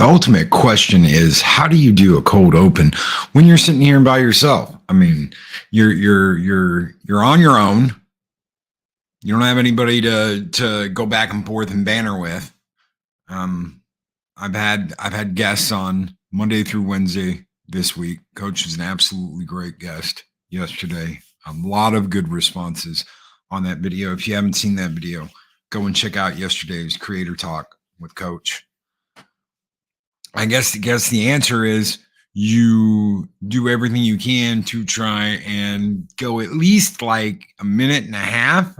The ultimate question is, how do you do a cold open when you're sitting here by yourself? I mean, you're on your own. You don't have anybody to go back and forth and banter with. I've had guests on Monday through Wednesday this week. Coach is an absolutely great guest yesterday. A lot of good responses on that video. If you haven't seen that video, go and check out yesterday's Creator Talk with Coach. I guess the answer is you do everything you can to try and go at least like a minute and a half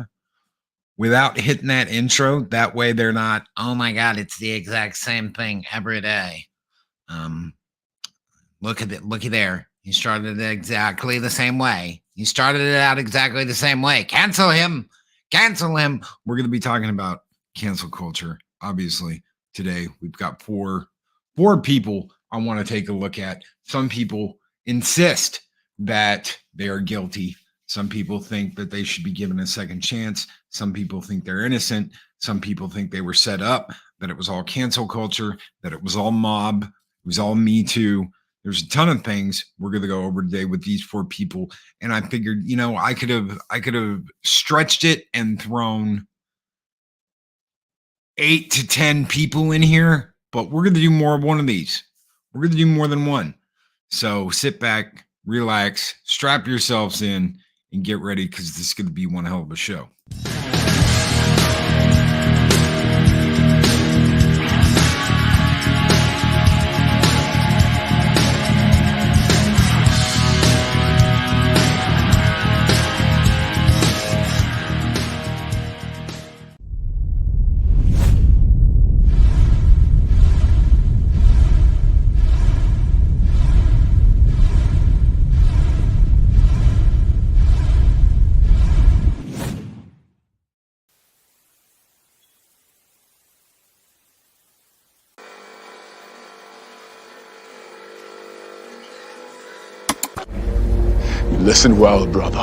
without hitting that intro. That way they're not, oh my God, it's the exact same thing every day. Looky there. He started it exactly the same way. He started it out exactly the same way. Cancel him. Cancel him. We're going to be talking about cancel culture. Obviously, today we've got four people I want to take a look at. Some people insist that they are guilty. Some people think that they should be given a second chance. Some people think they're innocent. Some people think they were set up, that it was all cancel culture, that it was all mob, it was all Me Too. There's a ton of things we're going to go over today with these four people. And I figured, I could have stretched it and thrown 8 to 10 people in here. But we're going to do more of one of these. We're going to do more than one. So sit back, relax, strap yourselves in, and get ready because this is going to be one hell of a show. Listen well, brother.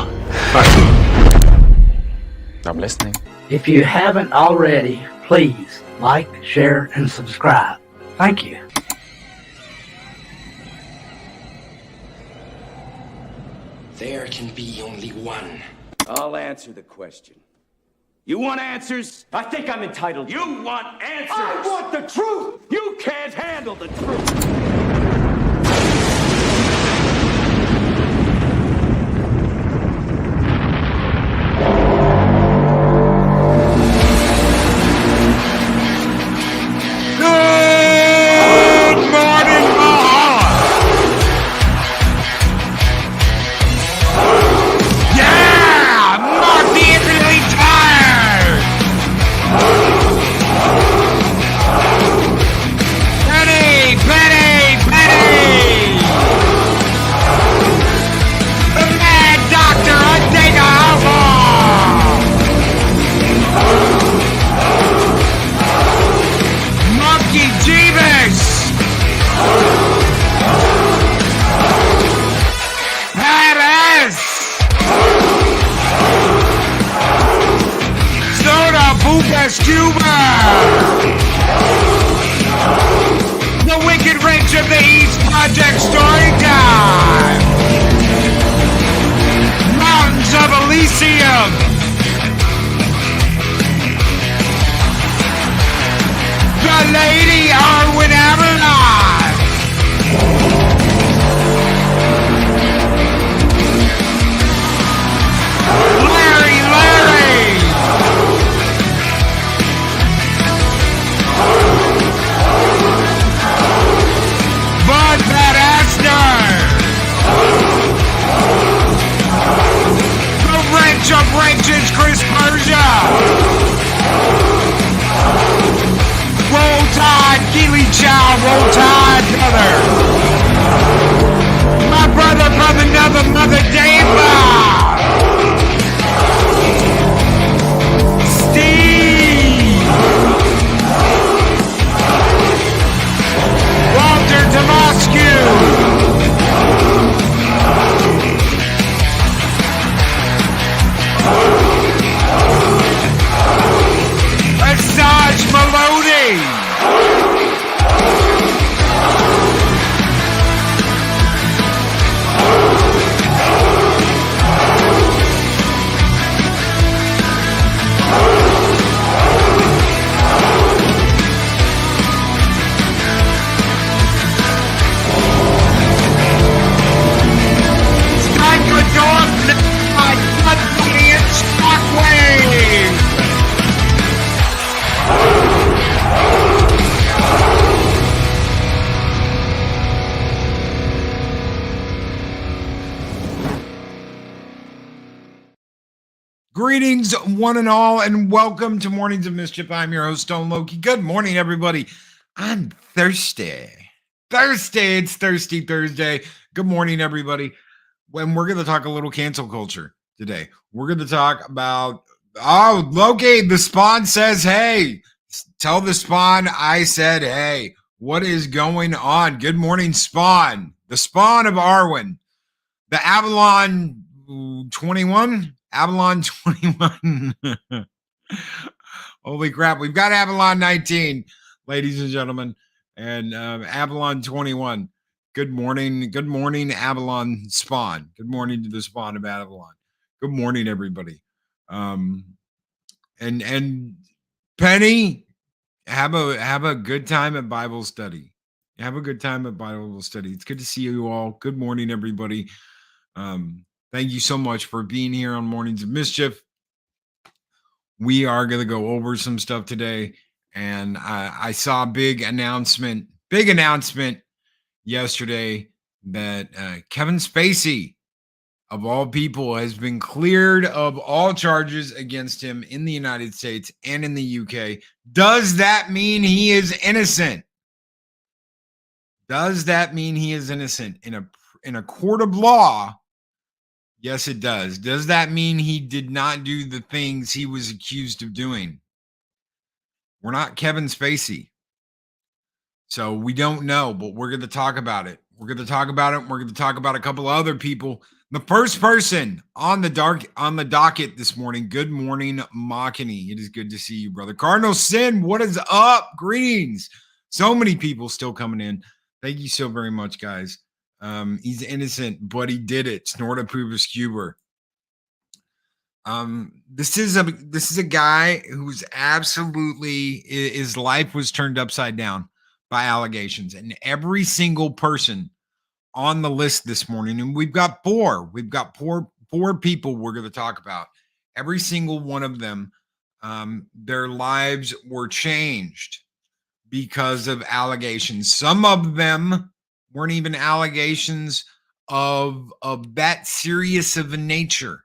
I'm listening. If you haven't already, please like, share, and subscribe. Thank you. There can be only one. I'll answer the question. You want answers? I think I'm entitled to. You want answers? I want the truth! You can't handle the truth! The Wicked Wrench of the East Project story time. Mountains of Elysium. The Lady Arwen Avalon. Larry. Bud Badaster. The Wrench of Wrenches, Chris Persia. Roll Tide, Keely Chow, Roll Tide, brother. My brother from another mother, Dave. Steve. Walter Tomascu. Asajj Maloney. Greetings, one and all, and welcome to Mornings of Mischief. I'm your host, Stone Loki. Good morning, everybody. I'm thirsty. It's Thirsty Thursday. Good morning, everybody. When we're going to talk a little cancel culture today, we're going to talk about, Loki, the Spawn says, hey, tell the Spawn I said, hey, what is going on? Good morning, Spawn. The Spawn of Arwen. The Avalon 21? Avalon 21. Holy crap. We've got Avalon 19, ladies and gentlemen, and Avalon 21. Good morning. Good morning, Avalon Spawn. Good morning to the Spawn of Avalon. Good morning, everybody. And Penny, have a good time at Bible study. Have a good time at Bible study. It's good to see you all. Good morning, everybody. Thank you so much for being here on Mornings of Mischief. We are going to go over some stuff today, and I saw a big announcement yesterday that Kevin Spacey, of all people, has been cleared of all charges against him in the United States and in the UK. Does that mean he is innocent? Does that mean he is innocent in a court of law? Yes, it does. Does that mean he did not do the things he was accused of doing? We're not Kevin Spacey. So we don't know, but we're going to talk about it. We're going to talk about a couple of other people. The first person on the docket this morning. Good morning, Makini. It is good to see you, brother. Cardinal Sin, what is up? Greetings. So many people still coming in. Thank you so very much, guys. He's innocent, but he did it. Snorta Pubis Cuber. This is a guy who's absolutely, his life was turned upside down by allegations, and every single person on the list this morning, and we've got four people we're going to talk about. Every single one of them, their lives were changed because of allegations. Some of them weren't even allegations of that serious of a nature.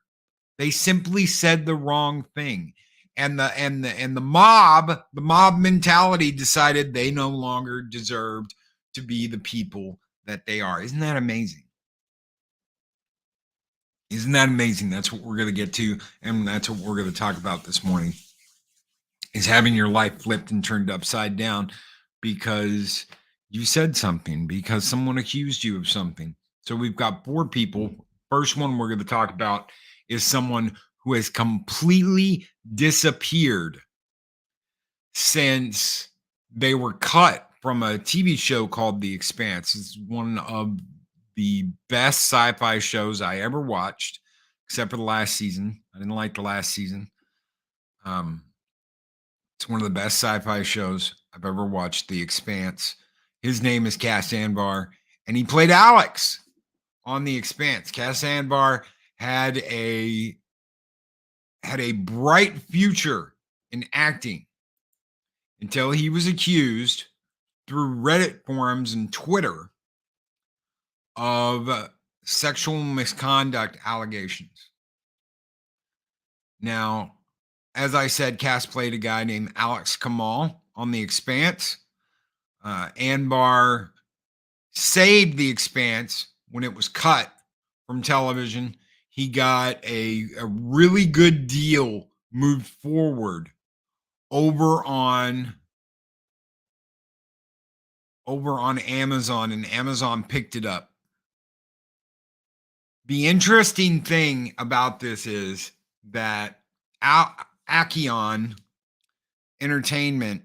They simply said the wrong thing. And the mob mentality decided they no longer deserved to be the people that they are. Isn't that amazing? Isn't that amazing? That's what we're going to get to, and that's what we're going to talk about this morning, is having your life flipped and turned upside down because you said something, because someone accused you of something. So we've got four people. First one we're going to talk about is someone who has completely disappeared since they were cut from a TV show called The Expanse. It's one of the best sci-fi shows I ever watched, except for the last season. I didn't like the last season. It's one of the best sci-fi shows I've ever watched, The Expanse. His name is Cas Anvar, and he played Alex on The Expanse. Cas Anvar had a bright future in acting until he was accused through Reddit forums and Twitter of sexual misconduct allegations. Now, as I said, Cass played a guy named Alex Kamal on The Expanse. Anvar saved The Expanse when it was cut from television. He got a really good deal moved forward over on Amazon, and Amazon picked it up. The interesting thing about this is that Acheon Entertainment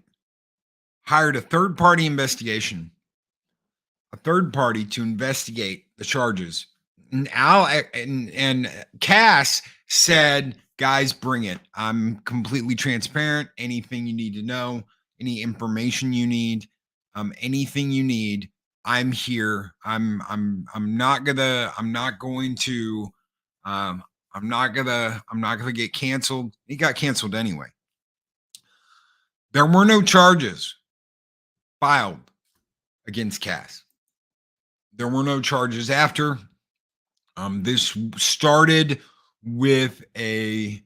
hired a third-party to investigate the charges. And Cass said, guys, bring it. I'm completely transparent. Anything you need to know, any information you need, anything you need, I'm here. I'm not going to get canceled. He got canceled anyway. There were no charges filed against Cass. There were no charges after. This started with a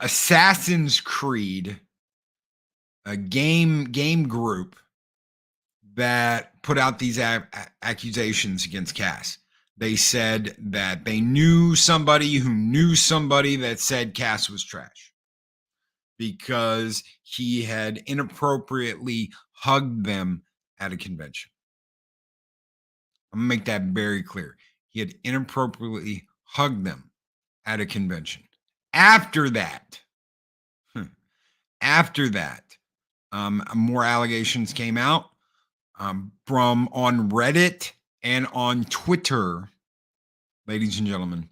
Assassin's Creed, a game group that put out these accusations against Cas. They said that they knew somebody who knew somebody that said Cas was trash because he had inappropriately hugged them at a convention. I'm going to make that very clear. He had inappropriately hugged them at a convention. After that, more allegations came out from on Reddit and on Twitter, ladies and gentlemen,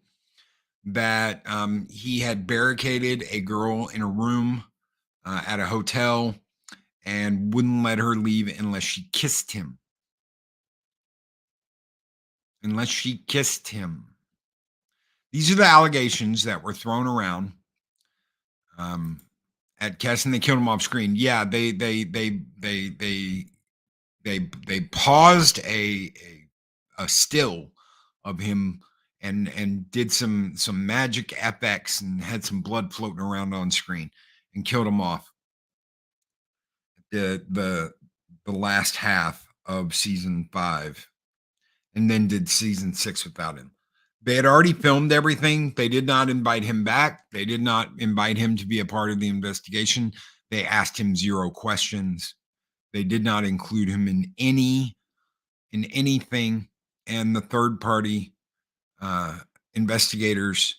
that he had barricaded a girl in a room at a hotel and wouldn't let her leave unless she kissed him. These are the allegations that were thrown around at Cas, and they killed him off screen. Yeah, they paused a still of him and did some magic FX and had some blood floating around on screen and killed him off. The last half of season 5, and then did season 6 without him. They had already filmed everything. They did not invite him back. They did not invite him to be a part of the investigation. They asked him 0 questions. They did not include him in anything. And the third party investigators,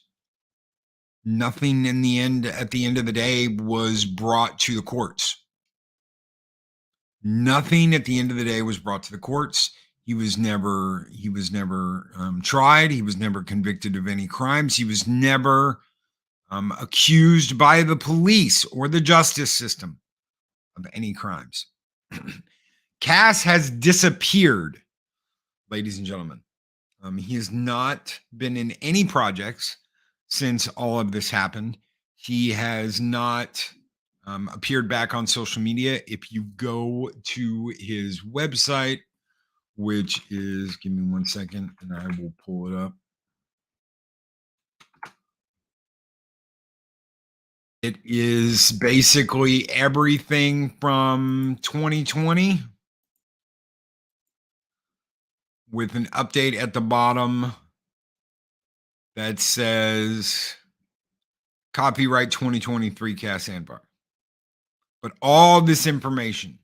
nothing at the end of the day was brought to the courts. Nothing at the end of the day was brought to the courts. He was never tried. He was never convicted of any crimes. He was never accused by the police or the justice system of any crimes. Cas has disappeared, ladies and gentlemen. He has not been in any projects since all of this happened. He has not appeared back on social media. If you go to his website, which is, give me 1 second and I will pull it up. It is basically everything from 2020 with an update at the bottom that says copyright 2023 Cas Anvar. But all this information,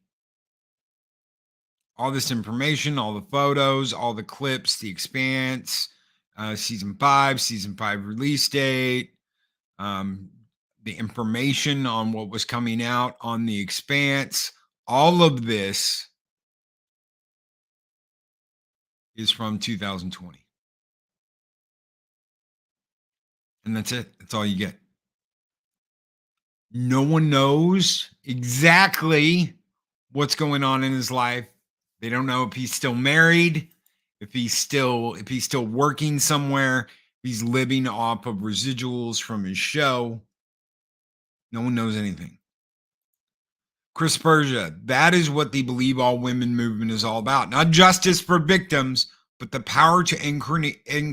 all the photos, all the clips, the Expanse, season 5 release date, the information on what was coming out on the Expanse, all of this is from 2020. And that's it. That's all you get. No one knows exactly what's going on in his life. They don't know if he's still married, if he's still working somewhere, if he's living off of residuals from his show. No one knows anything. Chris Persia, that is what the Believe All Women movement is all about. Not justice for victims, but the power to end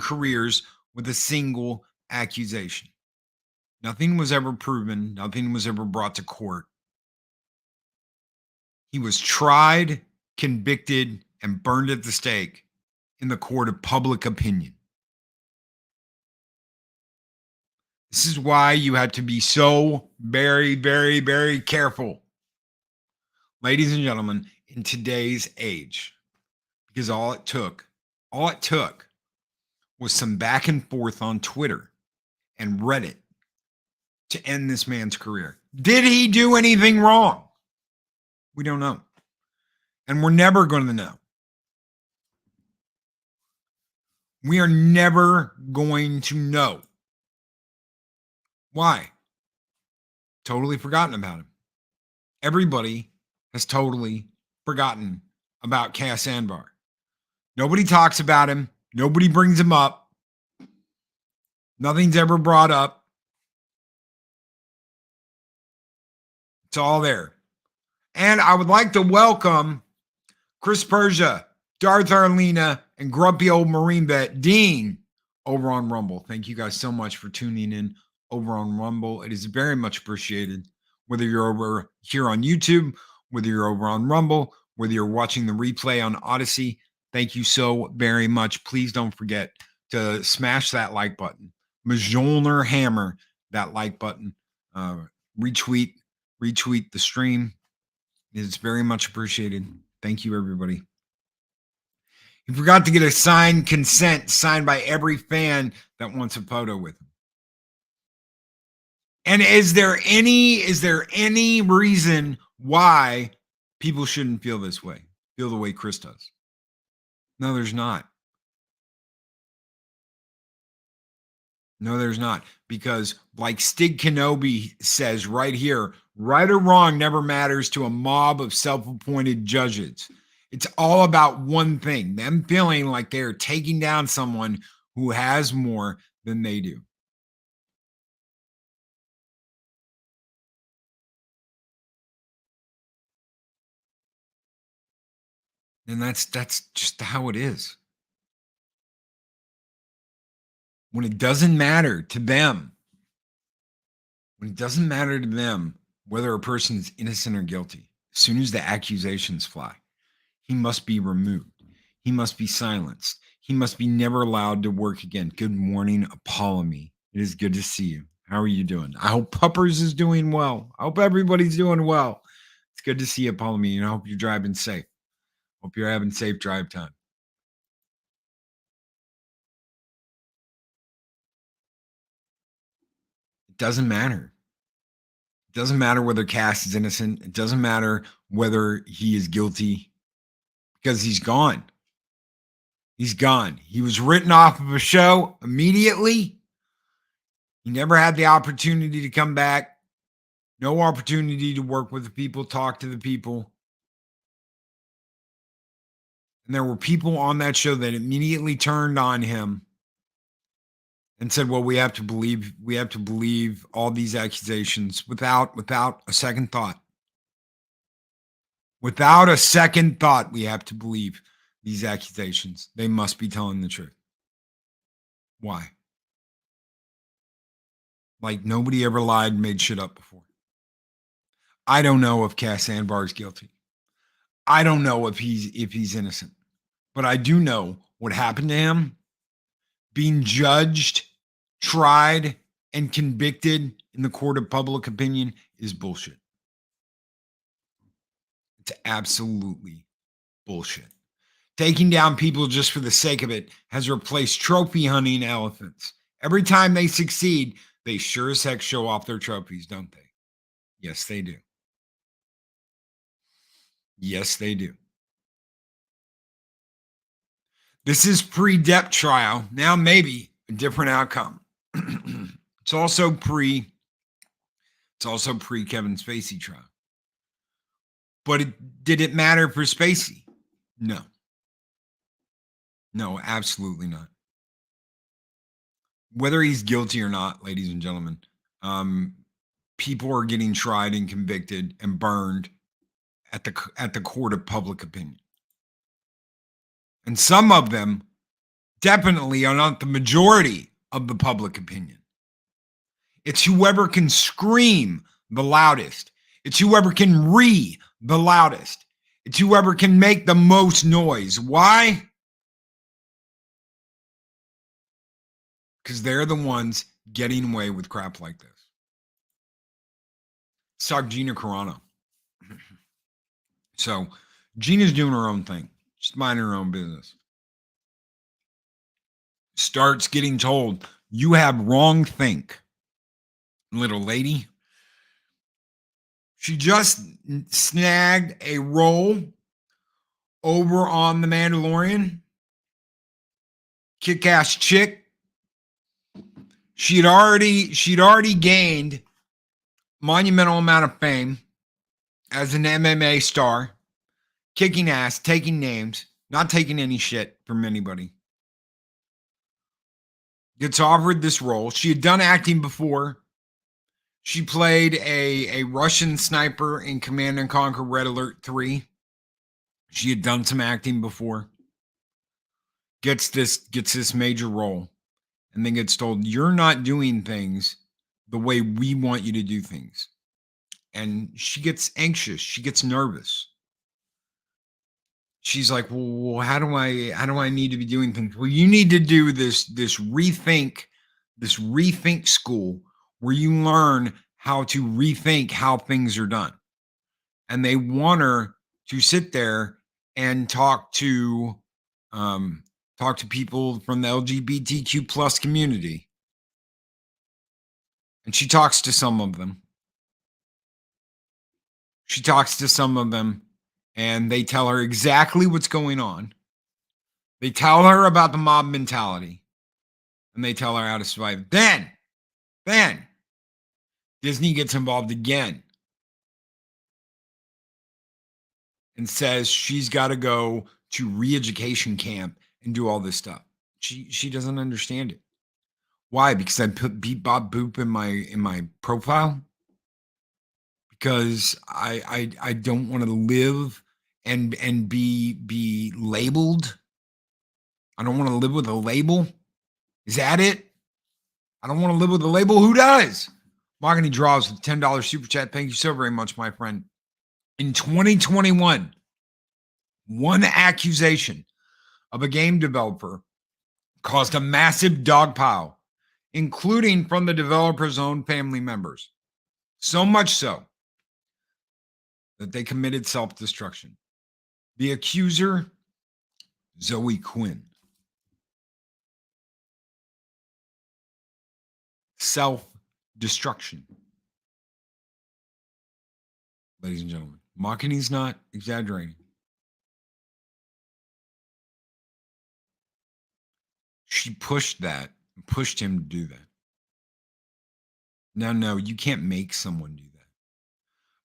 careers with a single accusation. Nothing was ever proven. Nothing was ever brought to court. He was tried, convicted, and burned at the stake in the court of public opinion. This is why you have to be so very, very, very careful, ladies and gentlemen, in today's age, because all it took was some back and forth on Twitter and Reddit to end this man's career. Did he do anything wrong? We don't know. And we're never going to know. We are never going to know. Why? Totally forgotten about him. Everybody has totally forgotten about Cas Anvar. Nobody talks about him. Nobody brings him up. Nothing's ever brought up. It's all there. And I would like to welcome Chris Persia, Darth Arlena, and grumpy old Marine vet Dean over on Rumble. Thank you guys so much for tuning in over on Rumble. It is very much appreciated. Whether you're over here on YouTube, whether you're over on Rumble, whether you're watching the replay on Odyssey, thank you so very much. Please don't forget to smash that like button. Mjolnir hammer that like button. Retweet the stream. It's very much appreciated. Thank you, everybody. You forgot to get a signed consent signed by every fan that wants a photo with him. And is there any reason why people shouldn't feel this way? Feel the way Chris does? No, there's not. No, there's not. Because like Stig Kenobi says right here, right or wrong never matters to a mob of self-appointed judges. It's all about one thing, them feeling like they're taking down someone who has more than they do. And that's just how it is. When it doesn't matter to them, whether a person is innocent or guilty, as soon as the accusations fly, he must be removed. He must be silenced. He must be never allowed to work again. Good morning, Apollomy. It is good to see you. How are you doing? I hope Puppers is doing well. I hope everybody's doing well. It's good to see you, Apollomy, and I hope you're driving safe. Hope you're having safe drive time. It doesn't matter. It doesn't matter whether Cass is innocent. It doesn't matter whether he is guilty because he's gone. He's gone. He was written off of a show immediately. He never had the opportunity to come back. No opportunity to work with the people, talk to the people. And there were people on that show that immediately turned on him and said, well, we have to believe all these accusations without a second thought. Without a second thought, we have to believe these accusations. They must be telling the truth. Why? Like nobody ever lied and made shit up before. I don't know if Cas Anvar is guilty. I don't know if he's innocent. But I do know what happened to him, being judged, tried, and convicted in the court of public opinion is bullshit. It's absolutely bullshit. Taking down people just for the sake of it has replaced trophy hunting elephants. Every time they succeed, they sure as heck show off their trophies, don't they? Yes, they do. Yes, they do. This is pre-Depp trial. Now maybe a different outcome. It's also pre Kevin Spacey trial. But did it matter for Spacey? No. No, absolutely not. Whether he's guilty or not, ladies and gentlemen, people are getting tried and convicted and burned at the court of public opinion. And some of them definitely are not the majority of the public opinion. It's whoever can scream the loudest. It's whoever can the loudest. It's whoever can make the most noise. Why? Because they're the ones getting away with crap like this. Let's talk Gina Carano. So Gina's doing her own thing. She's minding her own business. Starts getting told, you have wrong think. Little lady. She just snagged a role over on The Mandalorian. Kick-ass chick. She'd already gained monumental amount of fame as an MMA star. Kicking ass, taking names, not taking any shit from anybody. Gets offered this role. She had done acting before. She played a Russian sniper in Command & Conquer Red Alert 3. She had done some acting before. Gets this major role. And then gets told, you're not doing things the way we want you to do things. And she gets anxious. She gets nervous. She's like, well, how do I need to be doing things? Well, you need to do this rethink school where you learn how to rethink how things are done. And they want her to sit there and talk to people from the LGBTQ plus community. And she talks to some of them. And they tell her exactly what's going on. They tell her about the mob mentality. And they tell her how to survive. Then Disney gets involved again and says she's got to go to re-education camp and do all this stuff. She doesn't understand it. Why? Because I put Beep Bop Boop in my profile. Because I don't want to live and be labeled. I don't want to live with a label. Is that it? I don't want to live with a label. Who does? Mahogany Draws with $10 super chat. Thank you so very much, my friend. In 2021, one accusation of a game developer caused a massive dogpile, including from the developer's own family members. So much so that they committed self-destruction. The accuser, Zoe Quinn. Self-destruction. Ladies and gentlemen, Mahogany's not exaggerating. She pushed him to do that. Now, no, you can't make someone do that.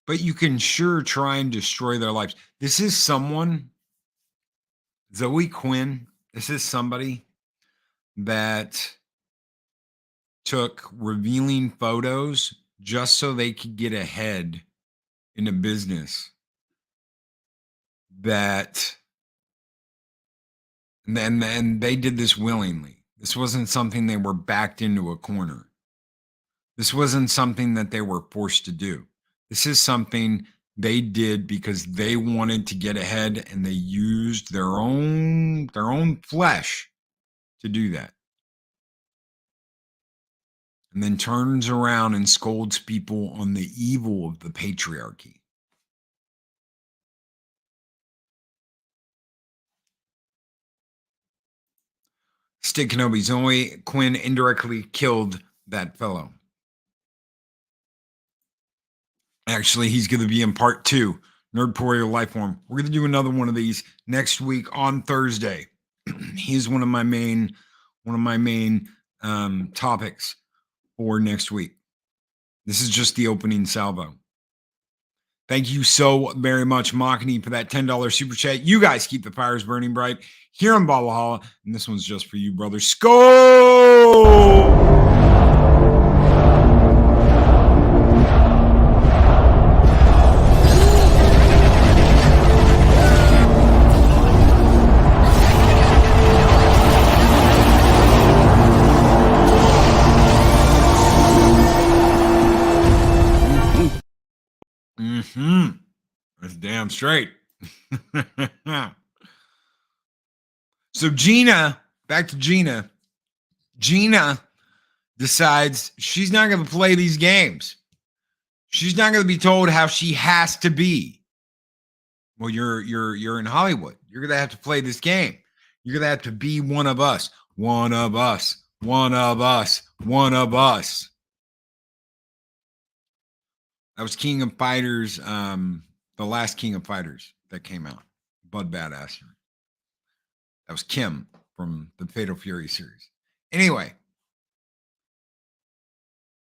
But you can sure try and destroy their lives. This is someone, Zoe Quinn, this is somebody that took revealing photos just so they could get ahead in a business and they did this willingly. This wasn't something they were backed into a corner. This wasn't something that they were forced to do. This is something they did because they wanted to get ahead, and they used their own flesh to do that. And then turns around and scolds people on the evil of the patriarchy. Stick Kenobi, Zoe Quinn indirectly killed that fellow. Actually, he's going to be in part 2, Nerdporio Lifeform. We're going to do another one of these next week on Thursday. He's one of my main topics for next week. This is just the opening salvo. Thank you so very much, Mahogany, for that $10 super chat. You guys keep the fires burning bright here in Valhalla, and this one's just for you, brother. Skull! That's damn straight. So Gina, back to Gina. Gina decides she's not going to play these games. She's not going to be told how she has to be. Well, you're in Hollywood. You're going to have to play this game. You're going to have to be one of us. One of us. One of us. One of us. That was King of Fighters, the last King of Fighters that came out. Bud Badass. That was Kim from the Fatal Fury series. Anyway,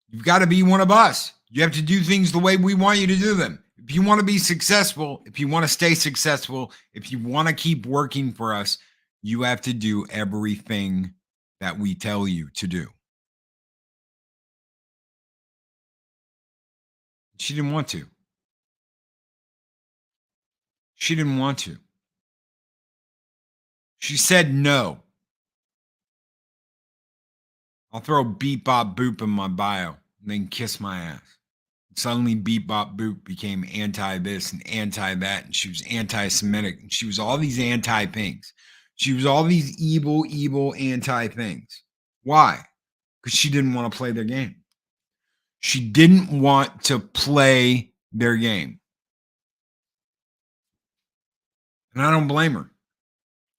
you've got to be one of us. You have to do things the way we want you to do them. If you want to be successful, if you want to stay successful, if you want to keep working for us, you have to do everything that we tell you to do. She didn't want to. She didn't want to. She said no. I'll throw Beep Bop Boop in my bio. and then kiss my ass. Suddenly Beep Bop Boop became anti this and anti that, and she was anti-Semitic, and she was all these anti things. She was all these evil anti things. Why? Because she didn't want to play their game. She didn't want to play their game. And I don't blame her.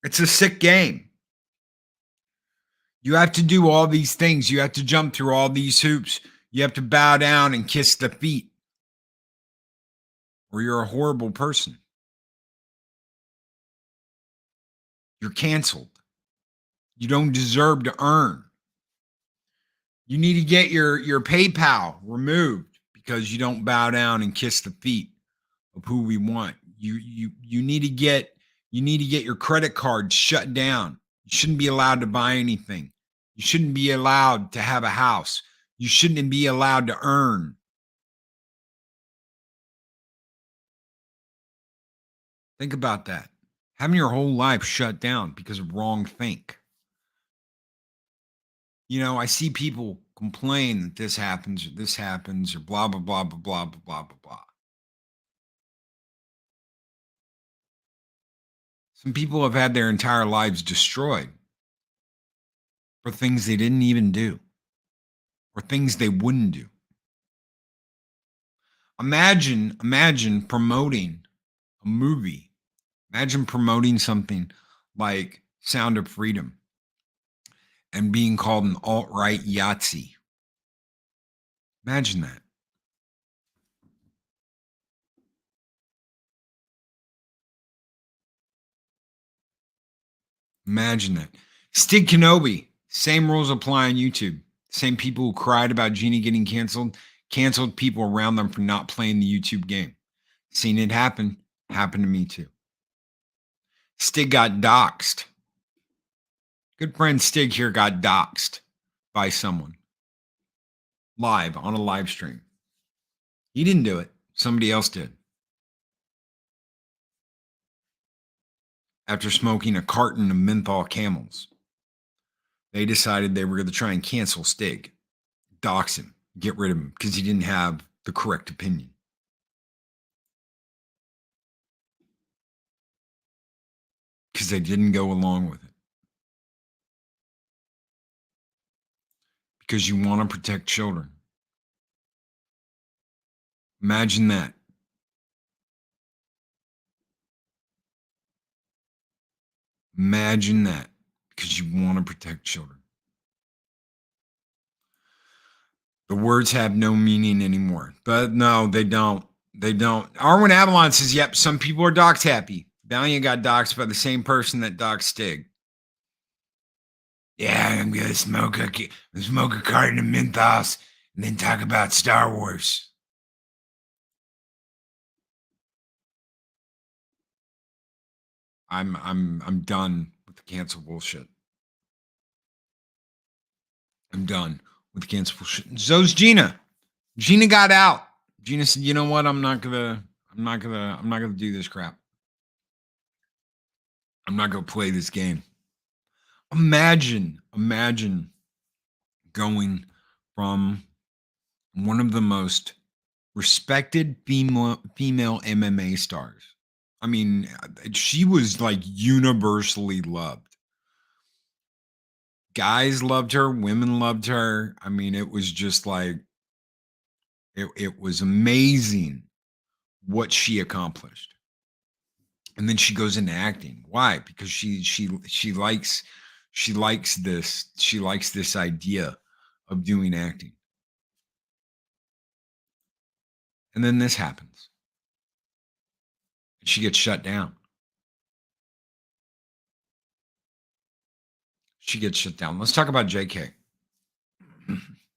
It's a sick game. You have to do all these things. You have to jump through all these hoops. You have to bow down and kiss the feet. Or you're a horrible person. You're canceled. You don't deserve to earn. You need to get your PayPal removed because you don't bow down and kiss the feet of who we want. You need to get your credit card shut down. You shouldn't be allowed to buy anything. You shouldn't be allowed to have a house. You shouldn't be allowed to earn. Think about that. Having your whole life shut down because of wrong think. You know, I see people complain that this happens or blah, blah, blah, blah, blah, blah, blah, blah, blah. Some people have had their entire lives destroyed for things they didn't even do or things they wouldn't do. Imagine promoting a movie. Imagine promoting something like Sound of Freedom and being called an alt-right Yahtzee. Imagine that. Imagine that. Stig Kenobi, same rules apply on YouTube. Same people who cried about Gina getting canceled people around them for not playing the YouTube game. Seen it happen. Happened to me too. Stig got doxxed. Good friend Stig here got doxxed by someone. Live on a live stream. He didn't do it. Somebody else did. After smoking a carton of menthol Camels, they decided they were going to try and cancel Stig, dox him, get rid of him because he didn't have the correct opinion. Because they didn't go along with it. Because you want to protect children. Imagine that. Imagine that. Because you want to protect children. The words have no meaning anymore. But no, they don't. They don't. Arwen Avalon says, yep, some people are doxed happy. Valiant got doxed by the same person that doxed Stig. Yeah, I'm going to smoke a carton of menthols and then talk about Star Wars. I'm done with the cancel bullshit. I'm done with the cancel bullshit. So's Gina. Gina got out. Gina said, "You know what? I'm not gonna do this crap. I'm not gonna play this game." Imagine going from one of the most respected female MMA stars. I mean, she was like universally loved. Guys loved her, women loved her. I mean, it was just like it was amazing what she accomplished. And then she goes into acting. Why? Because she likes this idea of doing acting. And then this happens. She gets shut down. She gets shut down. Let's talk about JK.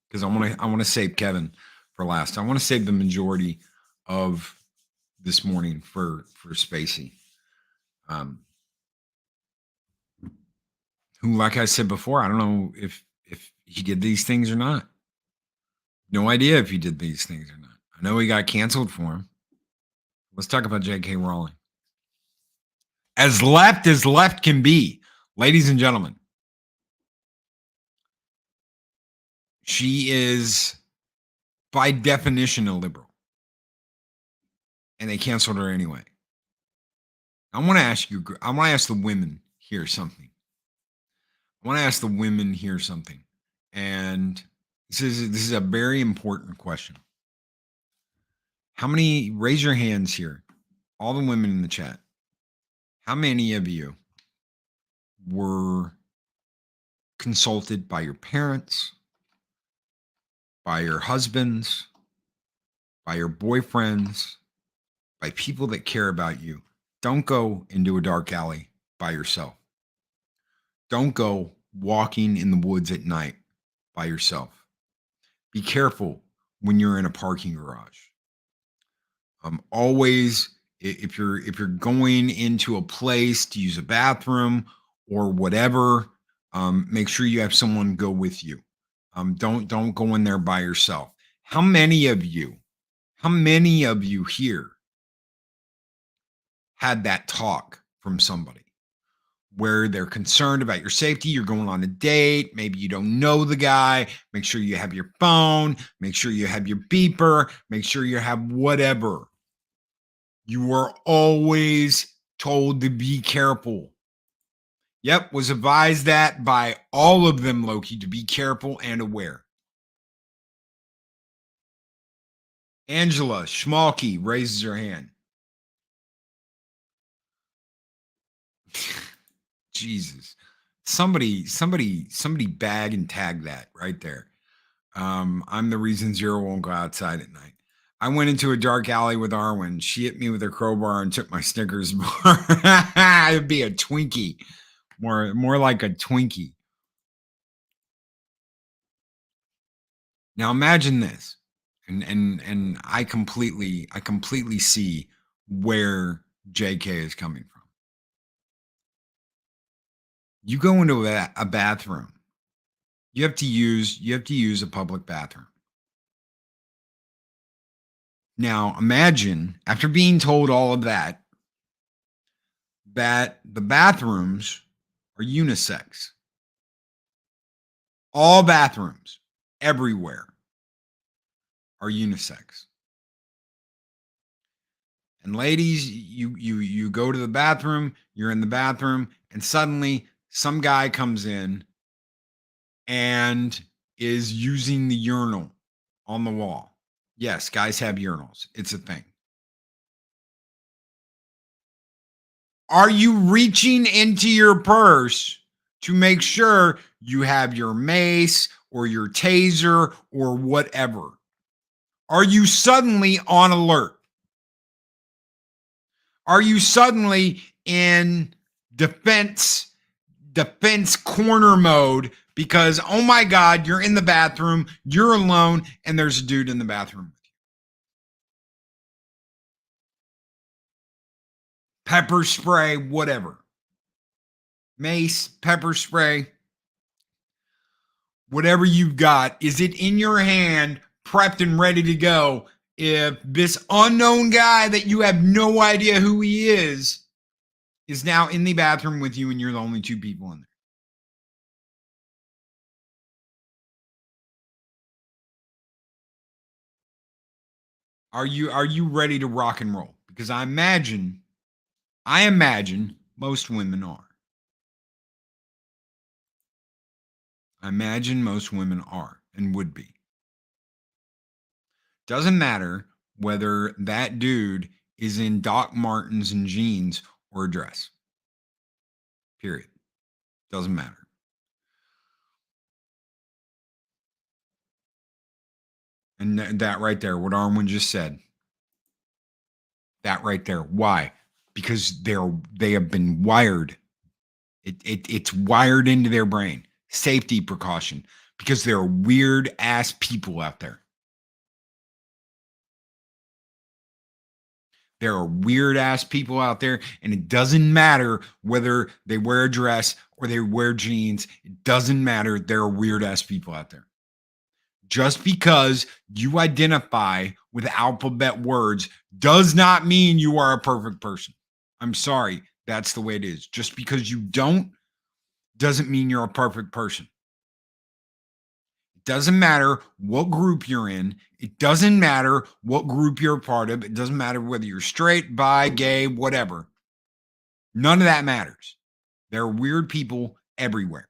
Because I want to save Kevin for last. I want to save the majority of this morning for Spacey. Who, like I said before, I don't know if he did these things or not. No idea if he did these things or not. I know he got canceled for him. Let's talk about J.K. Rowling. As left can be, ladies and gentlemen. She is by definition a liberal. And they canceled her anyway. I want to ask the women here something. And this is a very important question. Raise your hands here, all the women in the chat. How many of you were consulted by your parents, by your husbands, by your boyfriends, by people that care about you? Don't go into a dark alley by yourself. Don't go walking in the woods at night by yourself. Be careful when you're in a parking garage. Always, if you're going into a place to use a bathroom or whatever, make sure you have someone go with you. Don't go in there by yourself. How many of you here had that talk from somebody where they're concerned about your safety? You're going on a date. Maybe you don't know the guy. Make sure you have your phone. Make sure you have your beeper. Make sure you have whatever. You are always told to be careful. Yep, was advised that by all of them, Loki, to be careful and aware. Angela Schmalke raises her hand. Jesus. Somebody bag and tag that right there. I'm the reason Zero won't go outside at night. I went into a dark alley with Arwen. She hit me with a crowbar and took my Snickers bar. It'd be a Twinkie. More like a Twinkie. Now imagine this. And I completely see where JK is coming from. You go into a bathroom. You have to use a public bathroom. Now, imagine after being told all of that the bathrooms are unisex. All bathrooms everywhere are unisex. And ladies, you go to the bathroom, you're in the bathroom, and suddenly some guy comes in and is using the urinal on the wall. Yes, guys have urinals. It's a thing. Are you reaching into your purse to make sure you have your mace or your taser or whatever? Are you suddenly on alert? Are you suddenly in defense corner mode because, oh my God, you're in the bathroom, you're alone, and there's a dude in the bathroom? Pepper spray, whatever. Mace, pepper spray, whatever you've got. Is it in your hand, prepped and ready to go? If this unknown guy that you have no idea who he is now in the bathroom with you and you're the only two people in there. Are you ready to rock and roll? Because I imagine most women are. I imagine most women are and would be. Doesn't matter whether that dude is in Doc Martens and jeans or a dress. Period. Doesn't matter. And that right there, what Arwen just said. That right there. Why? Because they have been wired. It's wired into their brain. Safety precaution. Because there are weird ass people out there. There are weird ass people out there, and it doesn't matter whether they wear a dress or they wear jeans. It doesn't matter. There are weird ass people out there. Just because you identify with alphabet words does not mean you are a perfect person. I'm sorry. That's the way it is. Just because you don't doesn't mean you're a perfect person. It doesn't matter what group you're in. It doesn't matter what group you're a part of. It doesn't matter whether you're straight, bi, gay, whatever. None of that matters. There are weird people everywhere.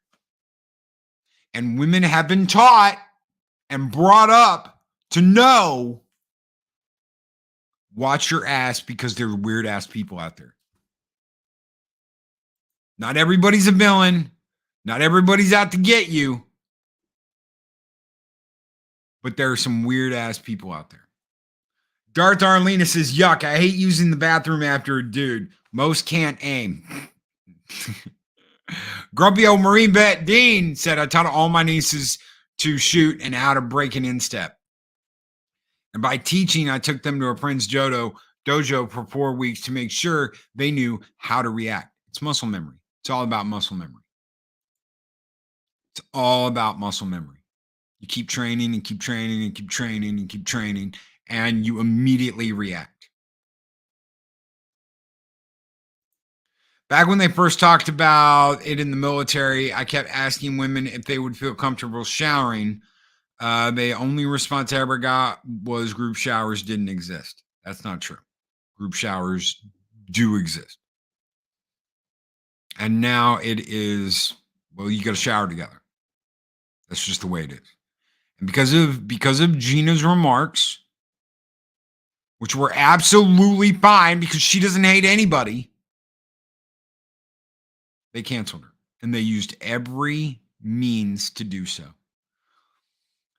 And women have been taught and brought up to know, watch your ass, because there are weird ass people out there. Not everybody's a villain. Not everybody's out to get you. But there are some weird ass people out there. Darth Arlena says, yuck, I hate using the bathroom after a dude. Most can't aim. Grumpy old Marine vet Dean said, I taught all my nieces to shoot and how to break an instep. And by teaching, I took them to a friend's dojo for 4 weeks to make sure they knew how to react. It's muscle memory. It's all about muscle memory. It's all about muscle memory. You keep training and keep training and keep training and keep training, and you immediately react. Back when they first talked about it in the military, I kept asking women if they would feel comfortable showering. The only response I ever got was group showers didn't exist. That's not true. Group showers do exist. And now it is, well, you got to shower together. That's just the way it is. And because of Gina's remarks, which were absolutely fine because she doesn't hate anybody, they canceled her. And they used every means to do so.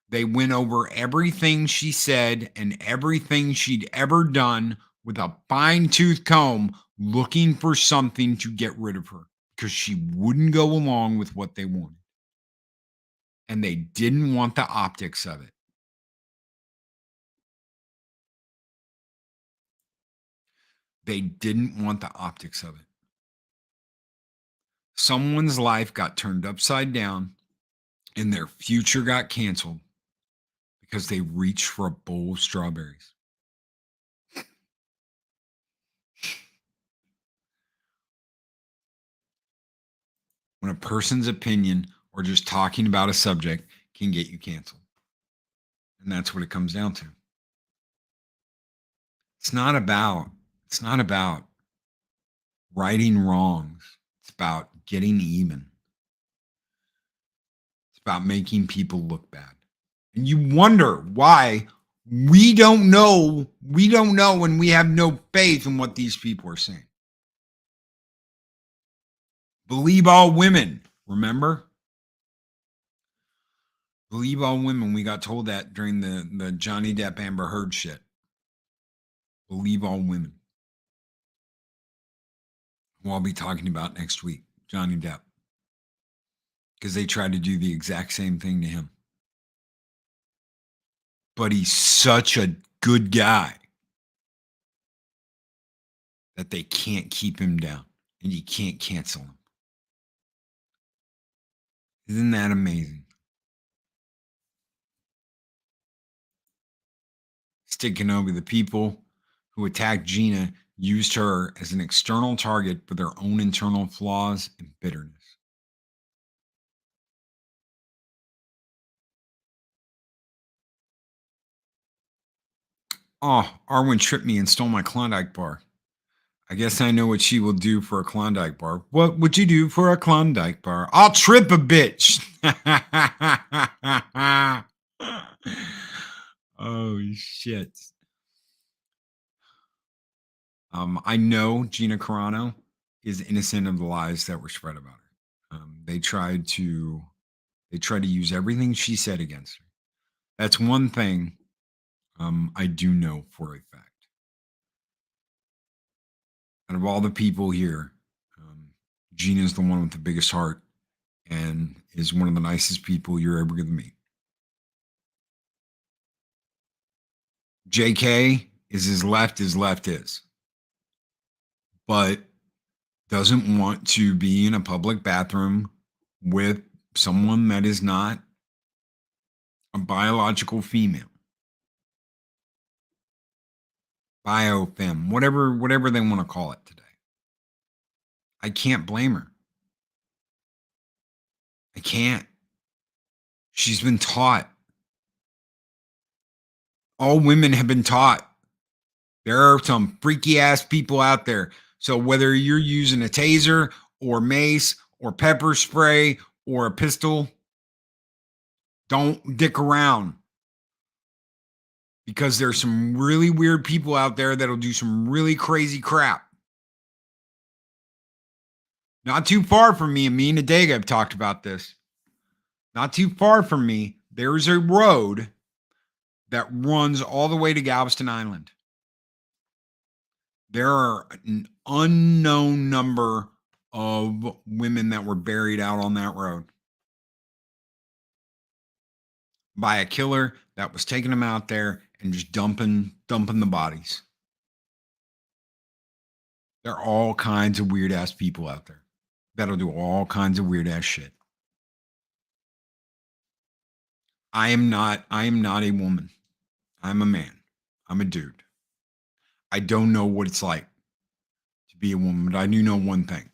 They went over everything she said and everything she'd ever done with a fine-tooth comb, looking for something to get rid of her because she wouldn't go along with what they wanted. And they didn't want the optics of it. They didn't want the optics of it. Someone's life got turned upside down and their future got canceled because they reached for a bowl of strawberries. When a person's opinion or just talking about a subject can get you canceled. And that's what it comes down to. It's not about righting wrongs. It's about getting even. It's about making people look bad. And you wonder why we don't know when we have no faith in what these people are saying. Believe all women, remember? Believe all women. We got told that during the Johnny Depp Amber Heard shit. Believe all women. Who I'll be talking about next week, Johnny Depp. Because they tried to do the exact same thing to him. But he's such a good guy that they can't keep him down. And you can't cancel him. Isn't that amazing? Sticking over the people who attacked Gina used her as an external target for their own internal flaws and bitterness. Oh, Arwen tripped me and stole my Klondike bar. I guess I know what she will do for a Klondike bar. What would you do for a Klondike bar? I'll trip a bitch. Oh, shit. I know Gina Carano is innocent of the lies that were spread about her. They tried to use everything she said against her. That's one thing I do know for a fact. Out of all the people here, Gina's the one with the biggest heart and is one of the nicest people you're ever going to meet. JK is as left is. But doesn't want to be in a public bathroom with someone that is not a biological female. Biofem, whatever they want to call it today. I can't blame her. I can't. She's been taught. All women have been taught. There are some freaky ass people out there. So whether you're using a taser or mace or pepper spray or a pistol, don't dick around. Because there's some really weird people out there that'll do some really crazy crap. Not too far from me, and me and Adega have talked about this. Not too far from me, there's a road that runs all the way to Galveston Island. There are an unknown number of women that were buried out on that road by a killer that was taking them out there and just dumping the bodies. There are all kinds of weird ass people out there that'll do all kinds of weird ass shit. I am not a woman. I'm a man. I'm a dude. I don't know what it's like to be a woman, but I do know one thing.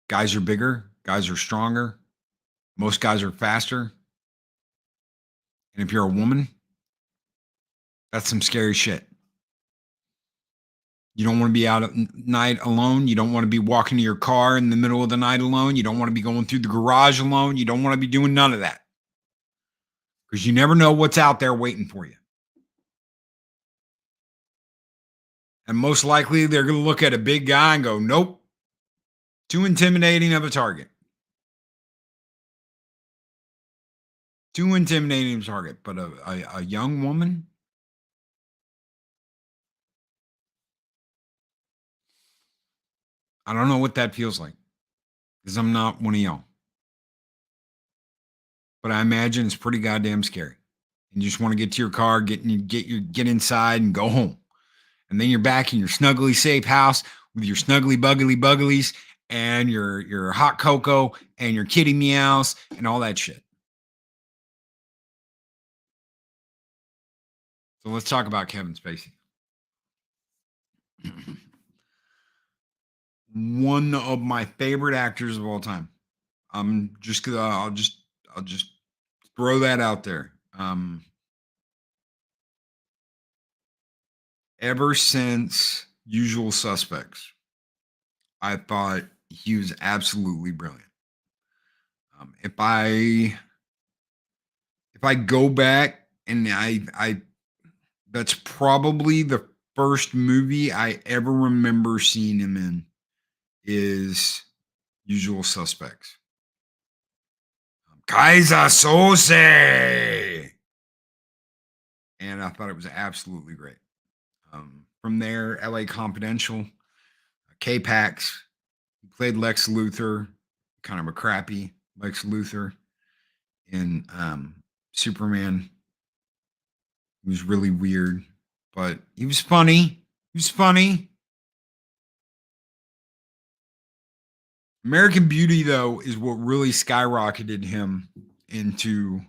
Guys are bigger, guys are stronger, most guys are faster. And if you're a woman, that's some scary shit. You don't want to be out at night alone. You don't want to be walking to your car in the middle of the night alone. You don't want to be going through the garage alone. You don't want to be doing none of that. Because you never know what's out there waiting for you. And most likely they're going to look at a big guy and go, nope, too intimidating of a target. Too intimidating of a target. But a young woman, I don't know what that feels like. Because I'm not one of y'all. But I imagine it's pretty goddamn scary. And you just want to get to your car, get inside and go home. And then you're back in your snuggly safe house with your snuggly bugglies and your hot cocoa and your kitty meows and all that shit. So let's talk about Kevin Spacey. One of my favorite actors of all time. I'll just throw that out there. Ever since Usual Suspects, I thought he was absolutely brilliant. If I go back and I that's probably the first movie I ever remember seeing him in is Usual Suspects. Kaiser Sose! And I thought it was absolutely great. From there, LA Confidential, K-Pax, he played Lex Luthor, kind of a crappy Lex Luthor in Superman. He was really weird, but he was funny. He was funny. American Beauty, though, is what really skyrocketed him into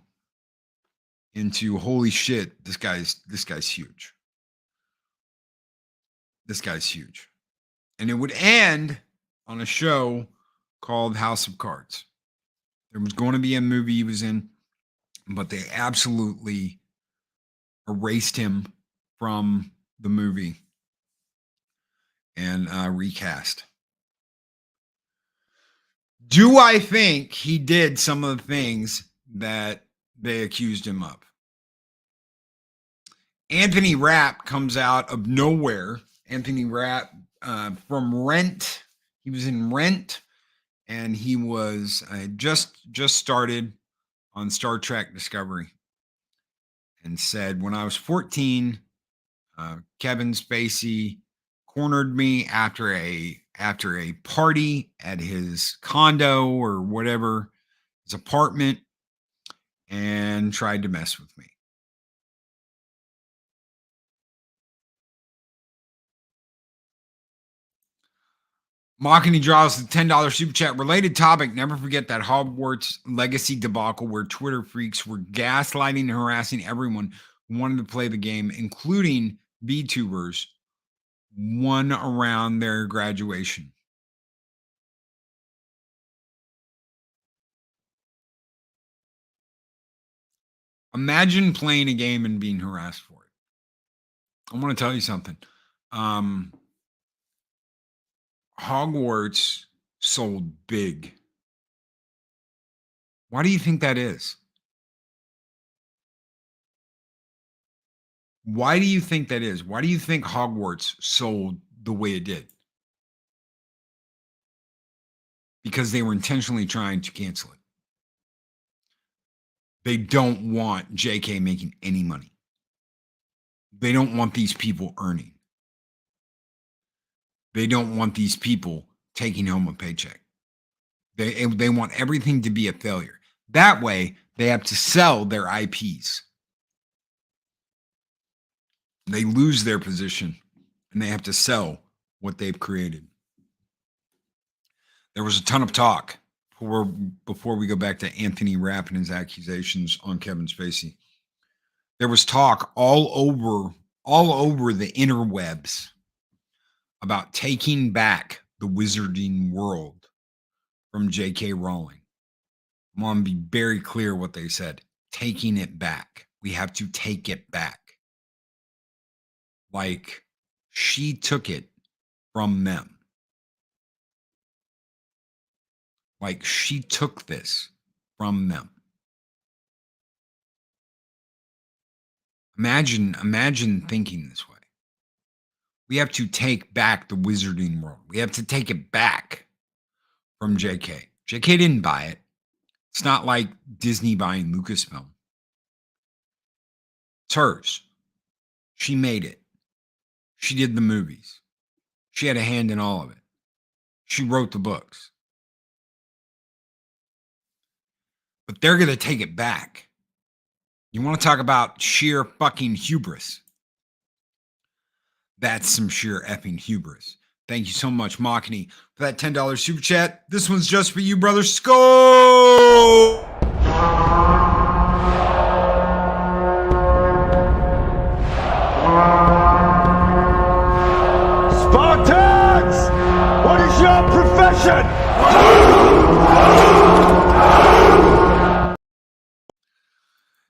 holy shit, this guy's huge. This guy's huge. And it would end on a show called House of Cards. There was going to be a movie he was in, but they absolutely erased him from the movie and recast. Do I think he did some of the things that they accused him of? Anthony Rapp comes out of nowhere. Anthony Rapp from Rent. He was in Rent, and he was just started on Star Trek Discovery, and said, when I was 14, Kevin Spacey cornered me after a party at his condo or whatever, his apartment, and tried to mess with me. Mockany draws the $10 super chat. Related topic. Never forget that Hogwarts Legacy debacle where Twitter freaks were gaslighting and harassing everyone who wanted to play the game, including VTubers, one around their graduation. Imagine playing a game and being harassed for it. I want to tell you something. Hogwarts sold big. Why do you think that is? Why do you think that is? Why do you think Hogwarts sold the way it did? Because they were intentionally trying to cancel it. They don't want JK making any money. They don't want these people earning. They don't want these people taking home a paycheck. They want everything to be a failure. That way, they have to sell their IPs. They lose their position, and they have to sell what they've created. There was a ton of talk before we go back to Anthony Rapp and his accusations on Kevin Spacey. There was talk all over the interwebs about taking back the wizarding world from J.K. Rowling. I want to be very clear what they said. Taking it back. We have to take it back. Like she took it from them. Like she took this from them. Imagine thinking this way. We have to take back the wizarding world. We have to take it back from JK. JK didn't buy it. It's not like Disney buying Lucasfilm. It's hers. She made it. She did the movies. She had a hand in all of it. She wrote the books. But they're going to take it back. You want to talk about sheer fucking hubris? That's some sheer effing hubris. Thank you so much, Machini, for that $10 super chat. This one's just for you, brother. Skull! Spartans! What is your profession?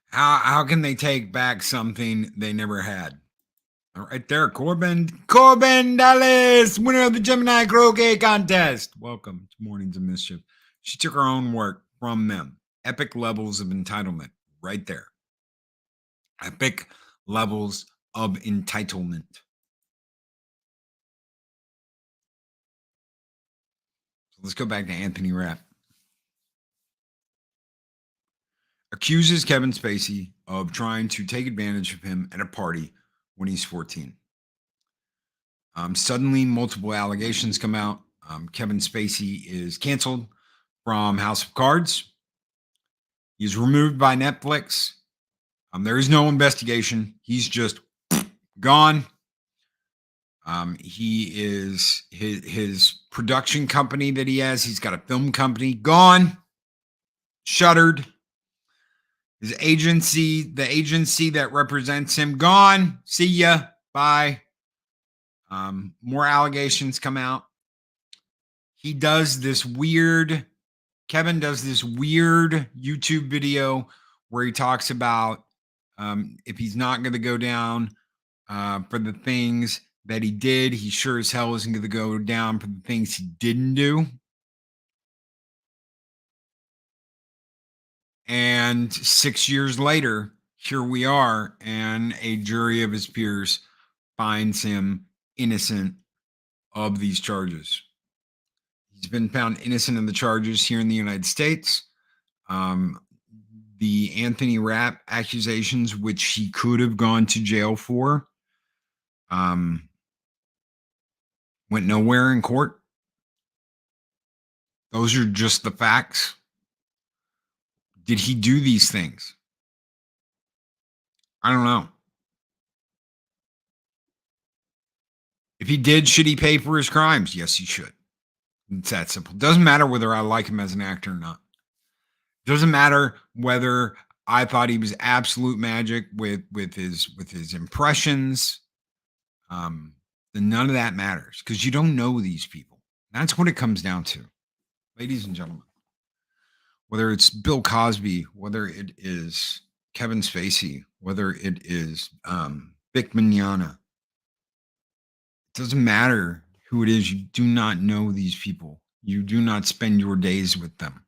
How can they take back something they never had? Right there, Corbin Dallas, winner of the Gemini Croquet contest. Welcome to Mornings of Mischief. She took her own work from them. Epic levels of entitlement, right there. Epic levels of entitlement. So let's go back to Anthony Rapp. Accuses Kevin Spacey of trying to take advantage of him at a party when he's 14. Suddenly, multiple allegations come out. Kevin Spacey is canceled from House of Cards. He's removed by Netflix. There is no investigation. He's just gone. He is his production company that he has. He's got a film company. Gone. Shuttered. His agency, the agency that represents him, gone. See ya. Bye. More allegations come out. Kevin does this weird YouTube video where he talks about if he's not going to go down for the things that he did, he sure as hell isn't going to go down for the things he didn't do. And 6 years later, here we are, and a jury of his peers finds him innocent of these charges. He's been found innocent of the charges here in the United States. The Anthony Rapp accusations, which he could have gone to jail for, went nowhere in court. Those are just the facts. Did he do these things? I don't know. If he did, should he pay for his crimes? Yes, he should. It's that simple. Doesn't matter whether I like him as an actor or not. Doesn't matter whether I thought he was absolute magic with his impressions. None of that matters because you don't know these people. That's what it comes down to, ladies and gentlemen. Whether it's Bill Cosby, whether it is Kevin Spacey, whether it is Vic Mignogna, it doesn't matter who it is. You do not know these people. You do not spend your days with them.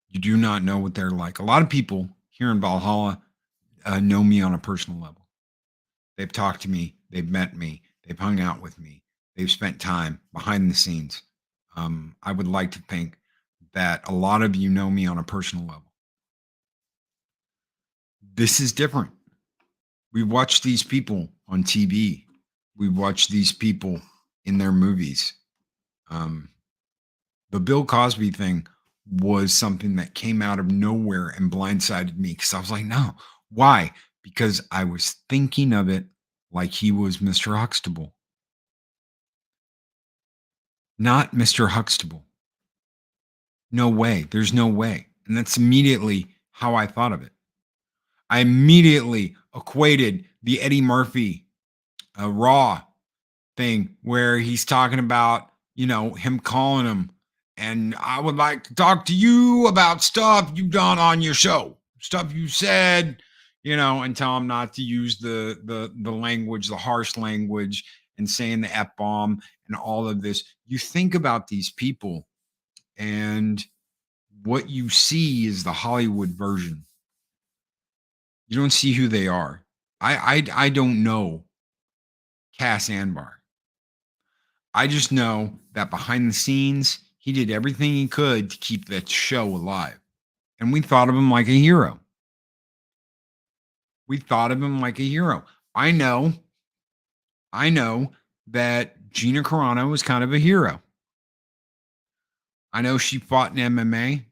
You do not know what they're like. A lot of people here in Valhalla know me on a personal level. They've talked to me. They've met me. They've hung out with me. They've spent time behind the scenes. I would like to think that a lot of you know me on a personal level. This is different. We watch these people on TV. We watch these people in their movies. The Bill Cosby thing was something that came out of nowhere and blindsided me because I was like, no. Why? Because I was thinking of it like he was Mr. Huxtable. Not Mr. Huxtable. No way. There's no way. And that's immediately how I thought of it. I immediately equated the Eddie Murphy Raw thing where he's talking about, him calling him, and I would like to talk to you about stuff you've done on your show, stuff you said, and tell him not to use the language, the harsh language, and saying the F-bomb and all of this. You think about these people, and what you see is the Hollywood version. You don't see who they are. I don't know Cas Anvar. I just know that behind the scenes, he did everything he could to keep that show alive. And we thought of him like a hero. We thought of him like a hero. I know that Gina Carano was kind of a hero. I know she fought in MMA.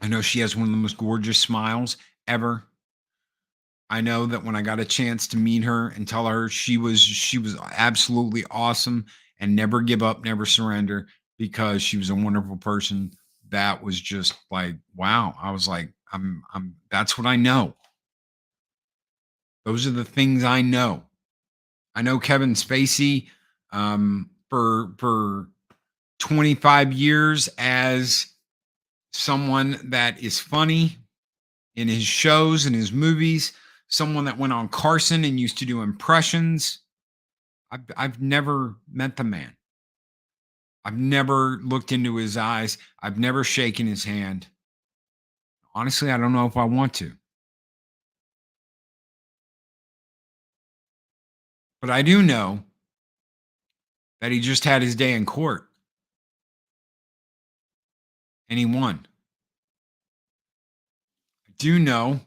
I know she has one of the most gorgeous smiles ever. I know that when I got a chance to meet her and tell her she was absolutely awesome and never give up, never surrender, because she was a wonderful person, that was just like, wow. I was like, that's what I know. Those are the things I know. I know Kevin Spacey for 25 years as someone that is funny in his shows and his movies, someone that went on Carson and used to do impressions. I've never met the man. I've never looked into his eyes. I've never shaken his hand. Honestly, I don't know if I want to. But I do know that he just had his day in court. And he won. I do know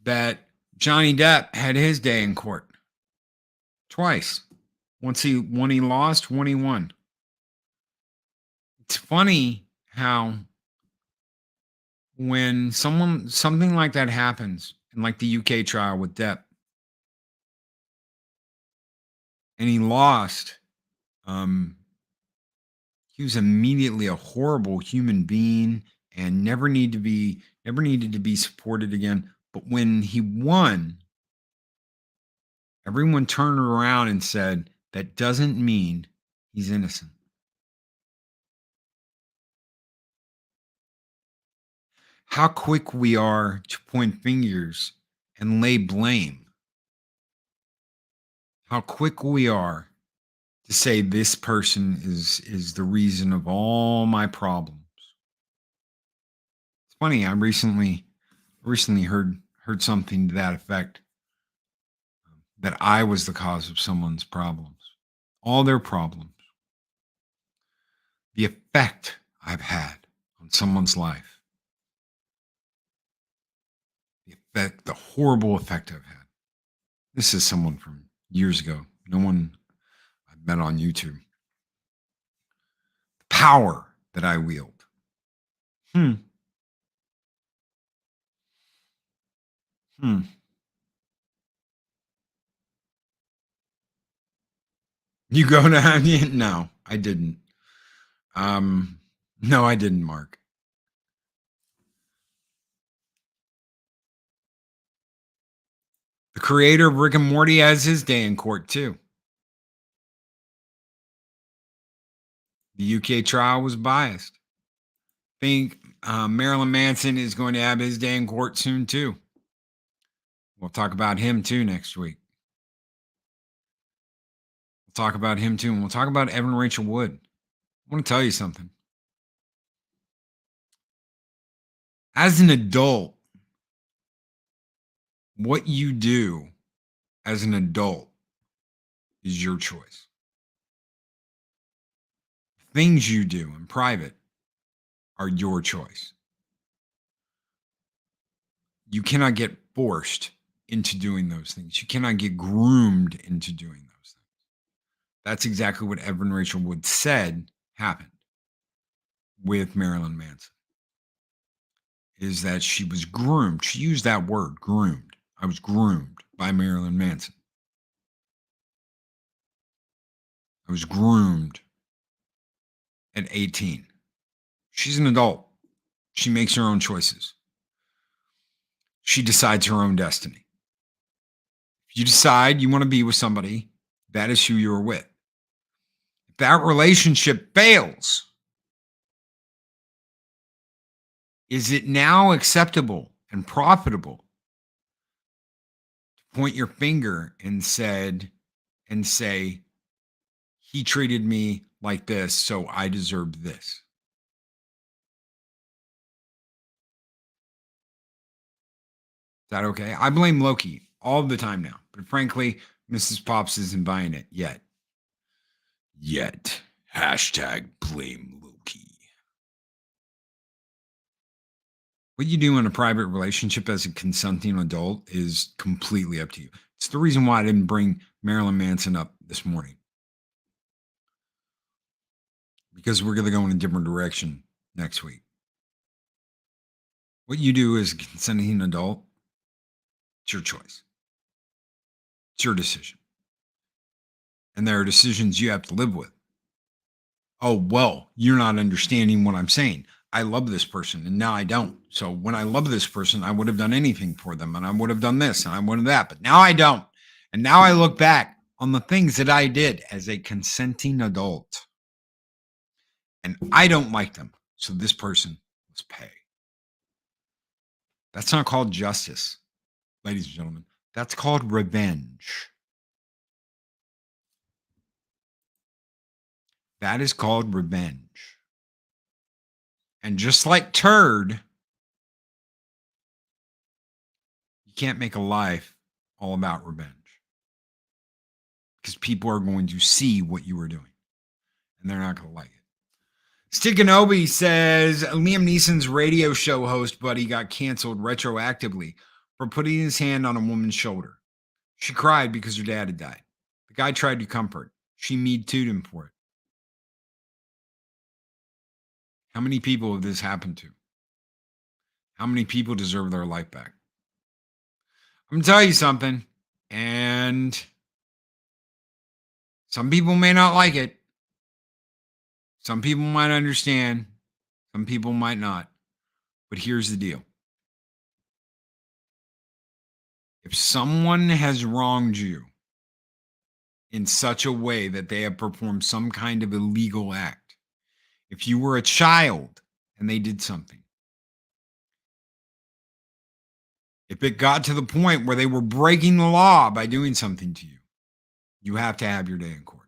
that Johnny Depp had his day in court. Twice. Once he lost, one he won. It's funny how when something like that happens, in like the UK trial with Depp, and he lost, he was immediately a horrible human being and never needed to be supported again. But when he won, everyone turned around and said, that doesn't mean he's innocent. How quick we are to point fingers and lay blame. How quick we are to say this person is the reason of all my problems. It's funny, I recently heard something to that effect, that I was the cause of someone's problems, all their problems. The effect I've had on someone's life, the horrible effect I've had. This is someone from years ago, no one I've met on YouTube. The power that I wield. You go to no, I didn't. No, I didn't, Mark. The creator of Rick and Morty has his day in court too. The UK trial was biased. think Marilyn Manson is going to have his day in court soon, too. We'll talk about him, too, next week. We'll talk about him, too. And we'll talk about Evan Rachel Wood. I want to tell you something. As an adult, what you do as an adult is your choice. Things you do in private are your choice. You cannot get forced into doing those things. You cannot get groomed into doing those things. That's exactly what Evan Rachel Wood said happened with Marilyn Manson. Is that she was groomed. She used that word, groomed. I was groomed by Marilyn Manson. I was groomed at 18. She's an adult. She makes her own choices. She decides her own destiny. If you decide you want to be with somebody, that is who you're with. If that relationship fails, is it now acceptable and profitable to point your finger and say, he treated me like this, so I deserved this? Is that okay? I blame Loki all the time now, but frankly, Mrs. Pops isn't buying it yet. Hashtag blame Loki. What you do in a private relationship as a consenting adult is completely up to you. It's the reason why I didn't bring Marilyn Manson up this morning. Because we're going to go in a different direction next week. What you do as a consenting adult, it's your choice. It's your decision. And there are decisions you have to live with. Oh, well, you're not understanding what I'm saying. I love this person and now I don't. So when I love this person, I would have done anything for them and I would have done this and I would have that, but now I don't. And now I look back on the things that I did as a consenting adult and I don't like them. So this person must pay. That's not called justice, ladies and gentlemen. That's called revenge. That is called revenge. And just like turd, you can't make a life all about revenge. Because people are going to see what you were doing. And they're not going to like it. Stickanobi says, Liam Neeson's radio show host buddy got canceled retroactively for putting his hand on a woman's shoulder. She cried because her dad had died. The guy tried to comfort. She Me Too'd him for it. How many people have this happened to? How many people deserve their life back? I'm going to tell you something, and some people may not like it. Some people might understand. Some people might not. But here's the deal. If someone has wronged you in such a way that they have performed some kind of illegal act, if you were a child and they did something, if it got to the point where they were breaking the law by doing something to you, you have to have your day in court.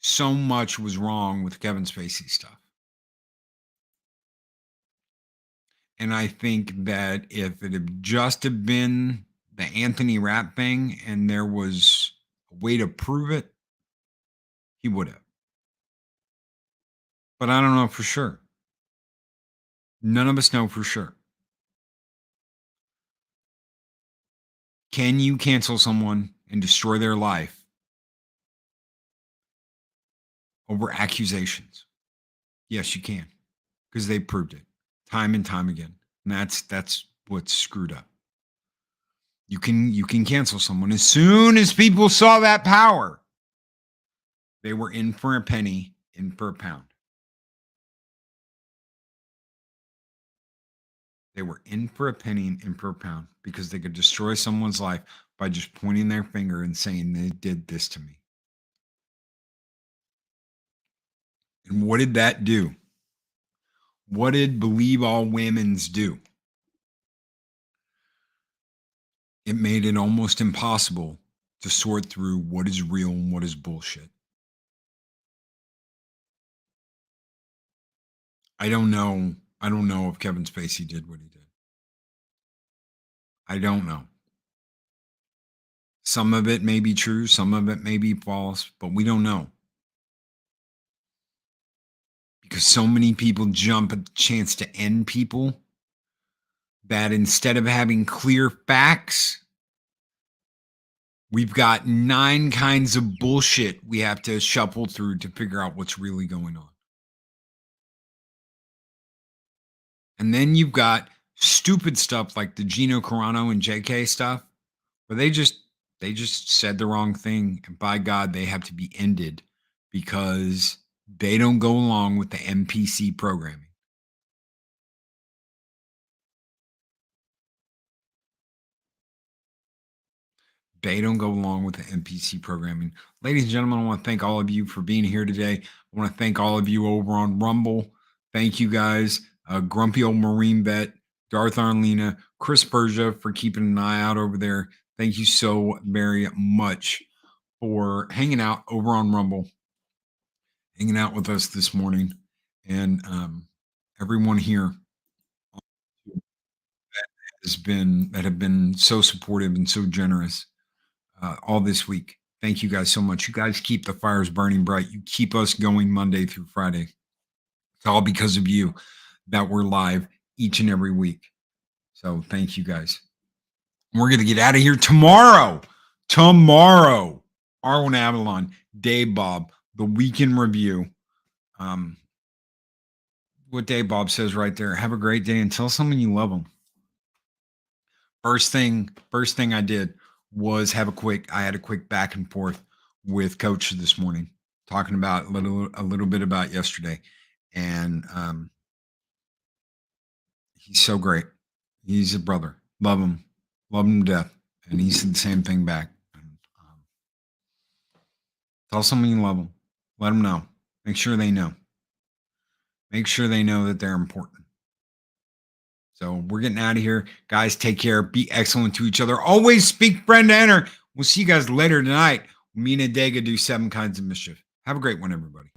So much was wrong with Kevin Spacey stuff. And I think that if it had just have been the Anthony Rapp thing and there was a way to prove it, he would have. But I don't know for sure. None of us know for sure. Can you cancel someone and destroy their life over accusations? Yes, you can, because they proved it time and time again. And that's what's screwed up. You can cancel someone. As soon as people saw that power, they were in for a penny, in for a pound. They were in for a penny and in for a pound because they could destroy someone's life by just pointing their finger and saying they did this to me. And what did that do? What did Believe All Women's do? It made it almost impossible to sort through what is real and what is bullshit. I don't know if Kevin Spacey did what he did. I don't know. Some of it may be true, some of it may be false, but we don't know. Because so many people jump at the chance to end people that instead of having clear facts, we've got 9 kinds of bullshit we have to shuffle through to figure out what's really going on. And then you've got stupid stuff like the Gina Carano and JK stuff, where they just said the wrong thing, and by God, they have to be ended because they don't go along with the MPC programming. They don't go along with the MPC programming. Ladies and gentlemen, I want to thank all of you for being here today. I want to thank all of you over on Rumble. Thank you guys. Grumpy Old Marine Vet, Darth Arlena, Chris Persia for keeping an eye out over there. Thank you so very much for hanging out over on Rumble, hanging out with us this morning, and everyone here that have been so supportive and so generous all this week. Thank you guys so much. You guys keep the fires burning bright. You keep us going Monday through Friday. It's all because of you that we're live each and every week. So thank you guys. We're going to get out of here tomorrow. Arwen Avalon, Dave Bob, the Weekend Review. What Dave Bob says right there. Have a great day and tell someone you love them. First thing I did was I had a quick back and forth with Coach this morning, talking about a little bit about yesterday. And he's so great. He's a brother. Love him to death. And he said the same thing back. Tell someone you love them. Let them know. Make sure they know. Make sure they know that they're important. So we're getting out of here. Guys, take care. Be excellent to each other. Always speak, friend, to enter. We'll see you guys later tonight. Me and Adega do 7 kinds of mischief. Have a great one, everybody.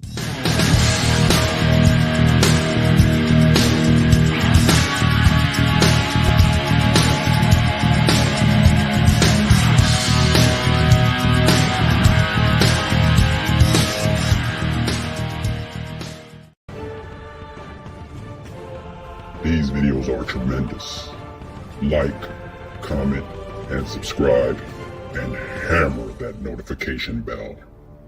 These videos are tremendous. Like, comment, and subscribe, and hammer that notification bell.